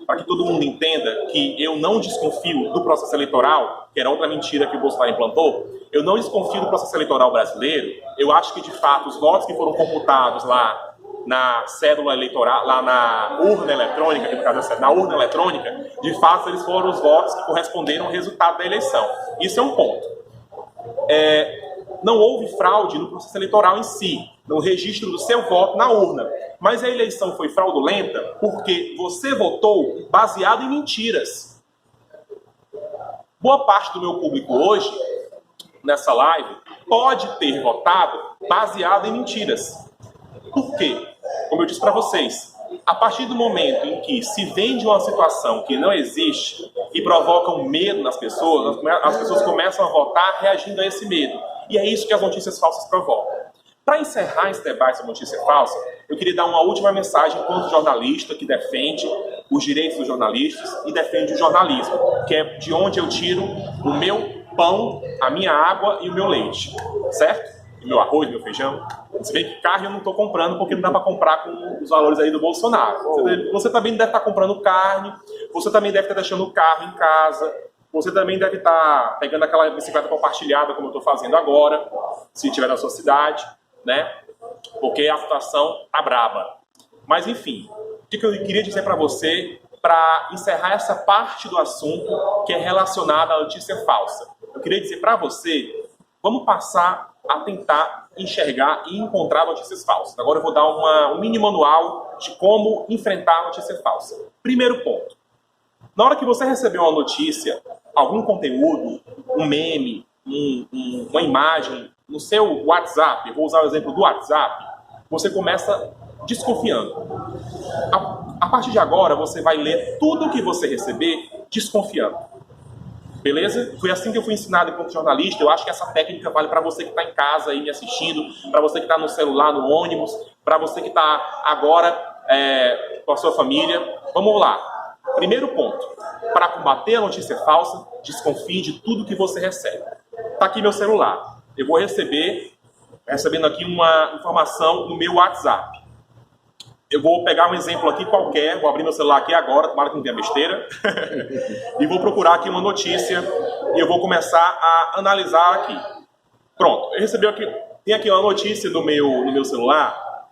para que todo mundo entenda que eu não desconfio do processo eleitoral, que era outra mentira que o Bolsonaro implantou, eu não desconfio do processo eleitoral brasileiro. Eu acho que, de fato, os votos que foram computados lá na cédula eleitoral, lá na urna eletrônica, que no caso é na urna eletrônica, de fato, eles foram os votos que corresponderam ao resultado da eleição. Isso é um ponto. Não houve fraude no processo eleitoral em si, no registro do seu voto na urna. Mas a eleição foi fraudulenta porque você votou baseado em mentiras. Boa parte do meu público hoje, nessa live, pode ter votado baseado em mentiras. Por quê? Como eu disse para vocês, a partir do momento em que se vende uma situação que não existe e provoca um medo nas pessoas, as pessoas começam a votar reagindo a esse medo. E é isso que as notícias falsas provocam. Para encerrar esse debate sobre notícia falsa, eu queria dar uma última mensagem enquanto jornalista que defende os direitos dos jornalistas e defende o jornalismo, que é de onde eu tiro o meu pão, a minha água e o meu leite, certo? E meu arroz, meu feijão. Se bem que carne eu não estou comprando porque não dá para comprar com os valores aí do Bolsonaro. Você também deve estar comprando carne, você também deve estar deixando o carro em casa, você também deve estar pegando aquela bicicleta compartilhada, como eu estou fazendo agora, se estiver na sua cidade, né? Porque a situação tá braba. Mas, enfim, o que eu queria dizer para você, para encerrar essa parte do assunto que é relacionada à notícia falsa. Eu queria dizer para você, vamos passar a tentar enxergar e encontrar notícias falsas. Agora eu vou dar um mini manual de como enfrentar a notícia falsa. Primeiro ponto. Na hora que você receber uma notícia, algum conteúdo, um meme, uma imagem no seu WhatsApp, eu vou usar o exemplo do WhatsApp, você começa desconfiando. A partir de agora, você vai ler tudo o que você receber desconfiando. Beleza? Foi assim que eu fui ensinado enquanto jornalista. Eu acho que essa técnica vale para você que está em casa aí me assistindo, para você que está no celular, no ônibus, para você que está agora com a sua família. Vamos lá. Primeiro ponto, para combater a notícia falsa, desconfie de tudo que você recebe. Está aqui meu celular. Eu vou recebendo aqui uma informação no meu WhatsApp. Eu vou pegar um exemplo aqui qualquer, vou abrir meu celular aqui agora, tomara que não tenha besteira, e vou procurar aqui uma notícia e eu vou começar a analisar aqui. Pronto, eu recebi aqui, tem aqui uma notícia no meu celular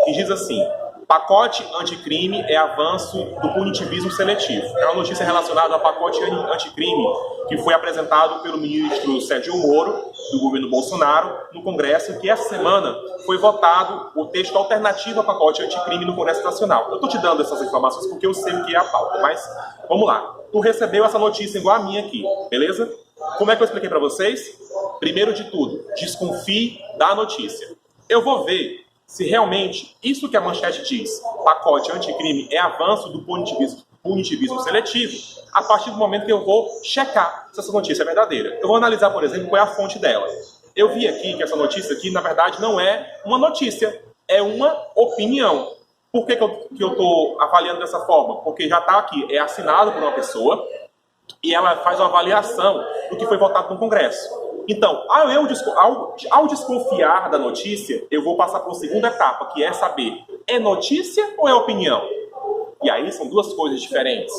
que diz assim: pacote anticrime é avanço do punitivismo seletivo. É uma notícia relacionada ao pacote anticrime que foi apresentado pelo ministro Sérgio Moro, do governo Bolsonaro, no Congresso, que essa semana foi votado o texto alternativo ao pacote anticrime no Congresso Nacional. Eu estou te dando essas informações porque eu sei o que é a pauta, mas vamos lá. Tu recebeu essa notícia igual a minha aqui, beleza? Como é que eu expliquei para vocês? Primeiro de tudo, desconfie da notícia. Eu vou ver se realmente isso que a manchete diz, pacote anticrime, é avanço do punitivismo seletivo, a partir do momento que eu vou checar se essa notícia é verdadeira. Eu vou analisar, por exemplo, qual é a fonte dela. Eu vi aqui que essa notícia aqui, na verdade, não é uma notícia, é uma opinião. Por que eu estou avaliando dessa forma? Porque já está aqui, é assinado por uma pessoa e ela faz uma avaliação do que foi votado no Congresso. Então, ao desconfiar da notícia, eu vou passar para a segunda etapa, que é saber, é notícia ou é opinião? E aí são duas coisas diferentes.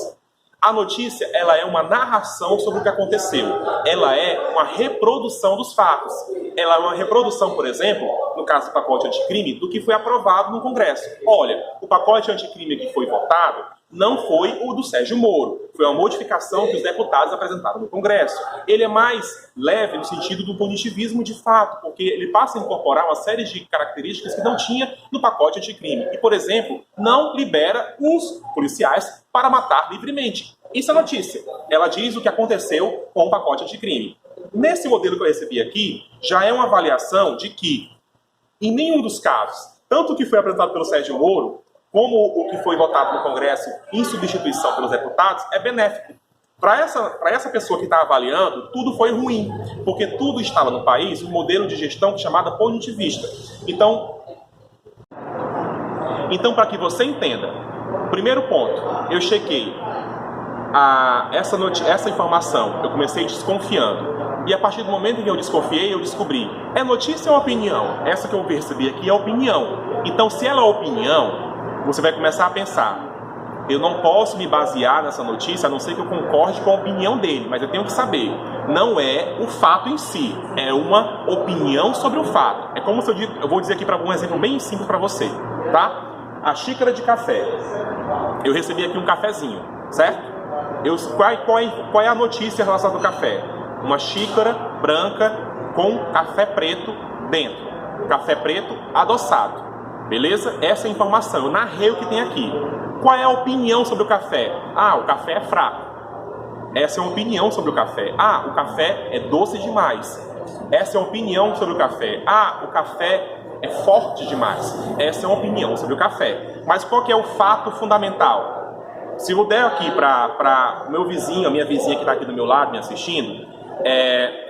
A notícia, ela é uma narração sobre o que aconteceu. Ela é uma reprodução dos fatos. Ela é uma reprodução, por exemplo, no caso do pacote anticrime, do que foi aprovado no Congresso. Olha, o pacote anticrime que foi votado não foi o do Sérgio Moro. Foi uma modificação que os deputados apresentaram no Congresso. Ele é mais leve no sentido do punitivismo de fato, porque ele passa a incorporar uma série de características que não tinha no pacote anticrime. E, por exemplo, não libera os policiais para matar livremente. Isso é notícia. Ela diz o que aconteceu com o pacote anticrime. Nesse modelo que eu recebi aqui, já é uma avaliação de que, em nenhum dos casos, tanto o que foi apresentado pelo Sérgio Moro, como o que foi votado no Congresso em substituição pelos deputados, é benéfico. Para essa pessoa que está avaliando, tudo foi ruim, porque tudo estava no país um modelo de gestão chamada punitivista. Então para que você entenda, primeiro ponto, eu chequei essa informação, eu comecei desconfiando. E a partir do momento em que eu desconfiei, eu descobri, é notícia ou opinião? Essa que eu percebi aqui é opinião. Então, se ela é opinião, você vai começar a pensar, eu não posso me basear nessa notícia, a não ser que eu concorde com a opinião dele, mas eu tenho que saber, não é o fato em si, é uma opinião sobre o fato. É como se eu vou dizer aqui para um exemplo bem simples para você, tá? A xícara de café. Eu recebi aqui um cafezinho, certo? Qual é a notícia relacionada ao café? Uma xícara branca com café preto dentro. Café preto adoçado. Beleza? Essa é a informação. Eu narrei o que tem aqui. Qual é a opinião sobre o café? Ah, o café é fraco. Essa é uma opinião sobre o café. Ah, o café é doce demais. Essa é uma opinião sobre o café. Ah, o café é forte demais. Essa é uma opinião sobre o café. Mas qual que é o fato fundamental? Se eu der aqui para o meu vizinho, a minha vizinha que está aqui do meu lado me assistindo,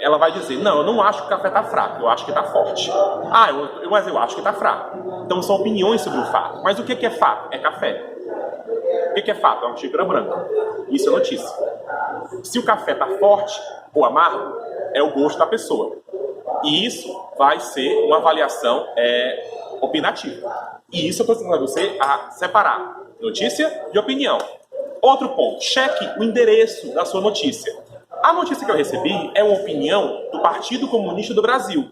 ela vai dizer, não, eu não acho que o café está fraco, eu acho que está forte. Ah, mas eu acho que está fraco. Então são opiniões sobre o fato. Mas o que é fato? É café. O que é fato? É uma xícara branca. Isso é notícia. Se o café está forte ou amargo, é o gosto da pessoa. E isso vai ser uma avaliação opinativa. E isso eu estou ensinando você a separar notícia de opinião. Outro ponto, cheque o endereço da sua notícia. A notícia que eu recebi é uma opinião do Partido Comunista do Brasil.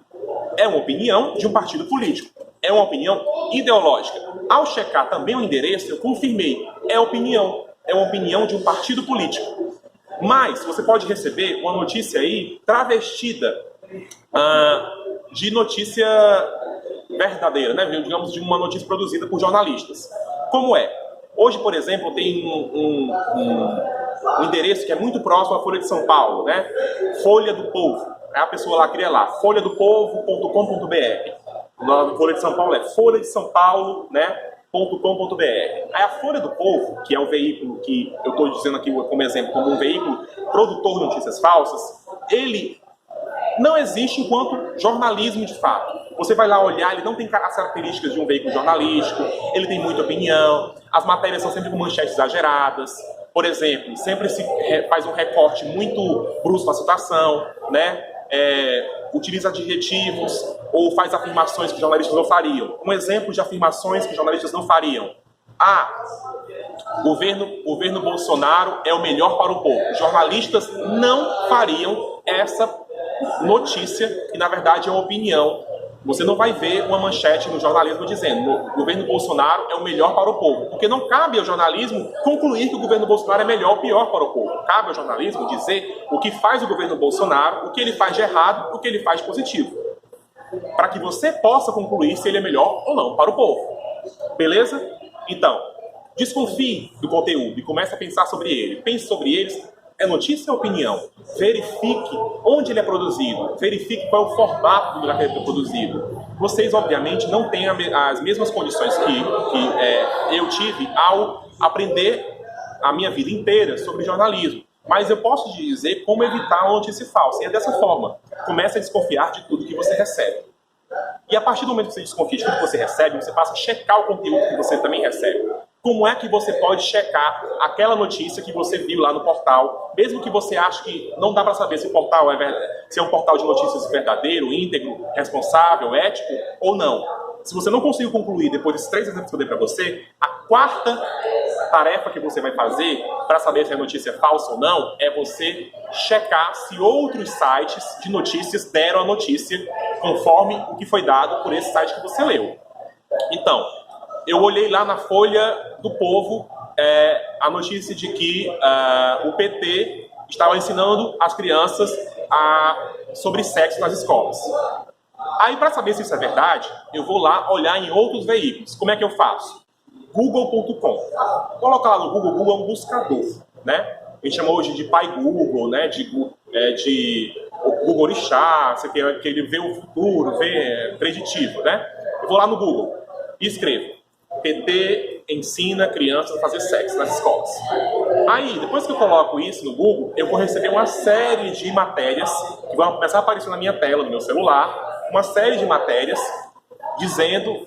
É uma opinião de um partido político. É uma opinião ideológica. Ao checar também o endereço, eu confirmei. É opinião. É uma opinião de um partido político. Mas você pode receber uma notícia aí travestida de notícia verdadeira, né? Digamos, de uma notícia produzida por jornalistas. Como é? Hoje, por exemplo, tem um endereço que é muito próximo à Folha de São Paulo, né? Folha do Povo. Aí a pessoa lá cria lá, folhadopovo.com.br. Na Folha de São Paulo é folha de São Paulo, né? .com.br. Aí a Folha do Povo, que é o veículo que eu estou dizendo aqui como exemplo, como um veículo produtor de notícias falsas, ele não existe enquanto jornalismo de fato. Você vai lá olhar, ele não tem as características de um veículo jornalístico, ele tem muita opinião, as matérias são sempre com manchetes exageradas, por exemplo, sempre se faz um recorte muito brusco na citação, né? Utiliza adjetivos ou faz afirmações que jornalistas não fariam. Um exemplo de afirmações que jornalistas não fariam. Governo Bolsonaro é o melhor para o povo. Jornalistas não fariam essa notícia, que na verdade é uma opinião. Você não vai ver uma manchete no jornalismo dizendo o governo Bolsonaro é o melhor para o povo, porque não cabe ao jornalismo concluir que o governo Bolsonaro é melhor ou pior para o povo. Cabe ao jornalismo dizer o que faz o governo Bolsonaro, o que ele faz de errado, o que ele faz de positivo, para que você possa concluir se ele é melhor ou não para o povo. Beleza? Então, desconfie do conteúdo e comece a pensar sobre ele. Pense sobre eles. É notícia ou opinião? Verifique onde ele é produzido. Verifique qual é o formato do lugar que ele é produzido. Vocês, obviamente, não têm as mesmas condições que eu tive ao aprender a minha vida inteira sobre jornalismo. Mas eu posso te dizer como evitar uma notícia falsa. E é dessa forma. Comece a desconfiar de tudo que você recebe. E a partir do momento que você desconfia de tudo que você recebe, você passa a checar o conteúdo que você também recebe. Como é que você pode checar aquela notícia que você viu lá no portal, mesmo que você ache que não dá para saber se o portal se é um portal de notícias verdadeiro, íntegro, responsável, ético ou não. Se você não conseguiu concluir depois desses 3 exemplos que eu dei para você, a quarta tarefa que você vai fazer para saber se a notícia é falsa ou não é você checar se outros sites de notícias deram a notícia conforme o que foi dado por esse site que você leu. Então, eu olhei lá na Folha do Povo a notícia de que o PT estava ensinando as crianças sobre sexo nas escolas. Aí, para saber se isso é verdade, eu vou lá olhar em outros veículos. Como é que eu faço? Google.com. Coloca lá no Google, Google é um buscador, né? A gente chama hoje de pai Google, né? De Google Orixá, que ele vê o futuro, vê preditivo, né? Eu vou lá no Google e escrevo: PT ensina crianças a fazer sexo nas escolas. Aí, depois que eu coloco isso no Google, eu vou receber uma série de matérias que vão começar a aparecer na minha tela, no meu celular, uma série de matérias dizendo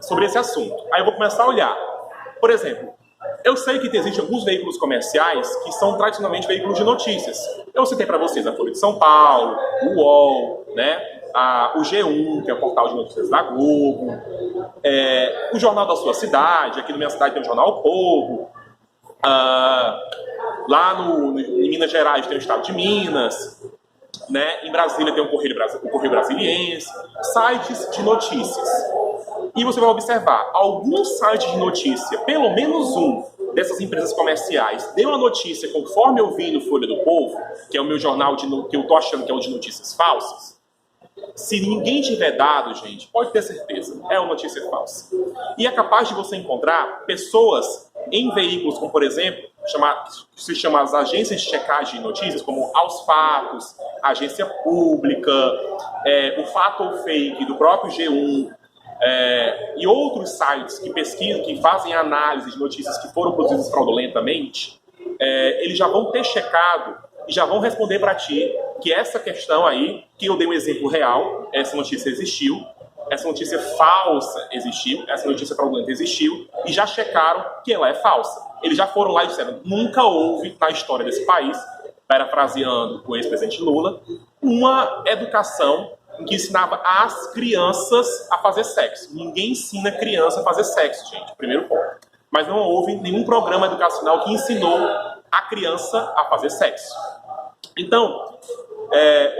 sobre esse assunto. Aí eu vou começar a olhar. Por exemplo, eu sei que existem alguns veículos comerciais que são tradicionalmente veículos de notícias. Eu citei para vocês a Folha de São Paulo, o UOL, né? O G1, que é o portal de notícias da Globo, o Jornal da Sua Cidade, aqui na minha cidade tem o Jornal O Povo, lá em Minas Gerais tem o Estado de Minas, né? Em Brasília tem o Correio Brasiliense, sites de notícias. E você vai observar, alguns sites de notícia, pelo menos um dessas empresas comerciais, deu a notícia conforme eu vi no Folha do Povo, que é o meu jornal que eu tô achando que é o de notícias falsas. Se ninguém tiver dado, gente, pode ter certeza, é uma notícia falsa. E é capaz de você encontrar pessoas em veículos, como por exemplo, que se chama as agências de checagem de notícias, como Aos Fatos, Agência Pública, o Fato ou Fake do próprio G1, e outros sites que pesquisam, que fazem análise de notícias que foram produzidas fraudulentamente, eles já vão ter checado e já vão responder para ti que essa questão aí, que eu dei um exemplo real, essa notícia existiu, essa notícia falsa existiu, essa notícia fraudulenta existiu, e já checaram que ela é falsa. Eles já foram lá e disseram: nunca houve na história desse país, parafraseando o ex-presidente Lula, uma educação em que ensinava as crianças a fazer sexo. Ninguém ensina criança a fazer sexo, gente, primeiro ponto. Mas não houve nenhum programa educacional que ensinou a criança a fazer sexo. Então,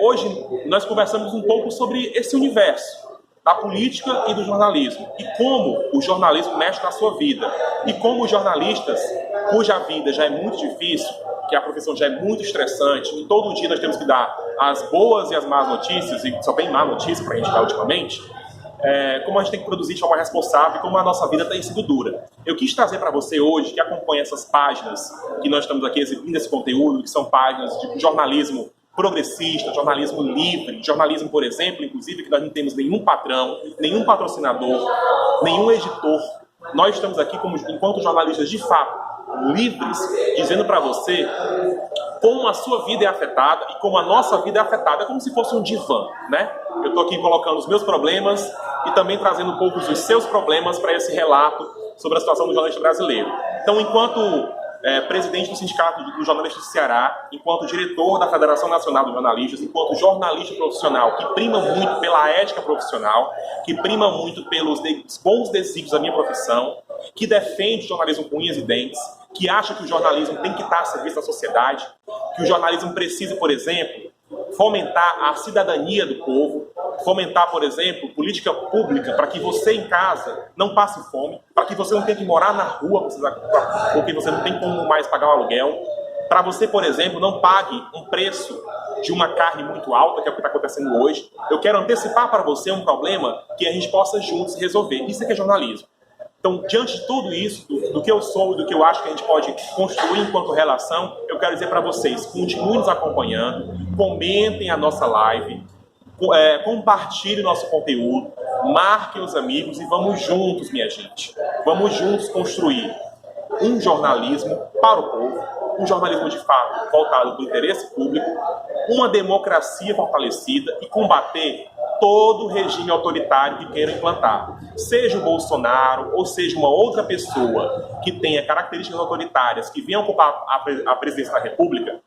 hoje nós conversamos um pouco sobre esse universo da política e do jornalismo, e como o jornalismo mexe na sua vida, e como os jornalistas, cuja vida já é muito difícil, que a profissão já é muito estressante, e todo dia nós temos que dar as boas e as más notícias, e só tem má notícia para a gente dar ultimamente, como a gente tem que produzir de forma responsável e como a nossa vida tem sido dura. Eu quis trazer para você hoje, que acompanha essas páginas que nós estamos aqui exibindo esse conteúdo, que são páginas de jornalismo progressista, jornalismo livre, jornalismo, por exemplo, inclusive, que nós não temos nenhum patrão, nenhum patrocinador, nenhum editor. Nós estamos aqui enquanto jornalistas de fato livres, dizendo para você como a sua vida é afetada e como a nossa vida é afetada. É como se fosse um divã, né? Eu estou aqui colocando os meus problemas e também trazendo um pouco dos seus problemas para esse relato sobre a situação do jornalista brasileiro. Então, enquanto presidente do Sindicato dos Jornalistas do Ceará, enquanto diretor da Federação Nacional dos Jornalistas, enquanto jornalista profissional que prima muito pela ética profissional, que prima muito pelos bons desígnios da minha profissão, que defende o jornalismo com unhas e dentes, que acha que o jornalismo tem que estar a serviço da sociedade, que o jornalismo precisa, por exemplo, fomentar a cidadania do povo, fomentar, por exemplo, política pública para que você em casa não passe fome, para que você não tenha que morar na rua porque você não tem como mais pagar um aluguel, para você, por exemplo, não pague um preço de uma carne muito alta, que é o que está acontecendo hoje. Eu quero antecipar para você um problema que a gente possa juntos resolver. Isso é que é jornalismo. Então, diante de tudo isso, do que eu sou e do que eu acho que a gente pode construir enquanto relação, eu quero dizer para vocês: continuem nos acompanhando, comentem a nossa live, compartilhem o nosso conteúdo, marquem os amigos e vamos juntos, minha gente. Vamos juntos construir um jornalismo para o povo, um jornalismo de fato voltado para o interesse público, uma democracia fortalecida e combater todo regime autoritário que queira implantar. Seja o Bolsonaro ou seja uma outra pessoa que tenha características autoritárias que venha ocupar a presidência da República,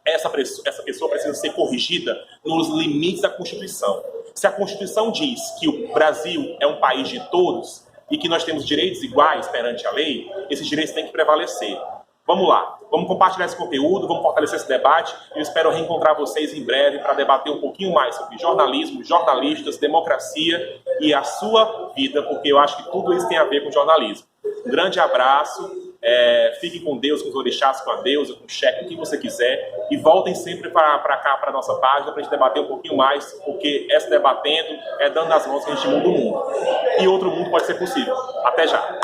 essa pessoa precisa ser corrigida nos limites da Constituição. Se a Constituição diz que o Brasil é um país de todos e que nós temos direitos iguais perante a lei, esses direitos têm que prevalecer. Vamos lá, vamos compartilhar esse conteúdo, vamos fortalecer esse debate. Eu espero reencontrar vocês em breve para debater um pouquinho mais sobre jornalismo, jornalistas, democracia e a sua vida, porque eu acho que tudo isso tem a ver com jornalismo. Um grande abraço. Fiquem com Deus, com os orixás, com a deusa, com o cheque, o que você quiser, e voltem sempre para cá, para a nossa página, para a gente debater um pouquinho mais, porque essa debatendo é dando as mãos que a gente muda o mundo. E outro mundo pode ser possível. Até já!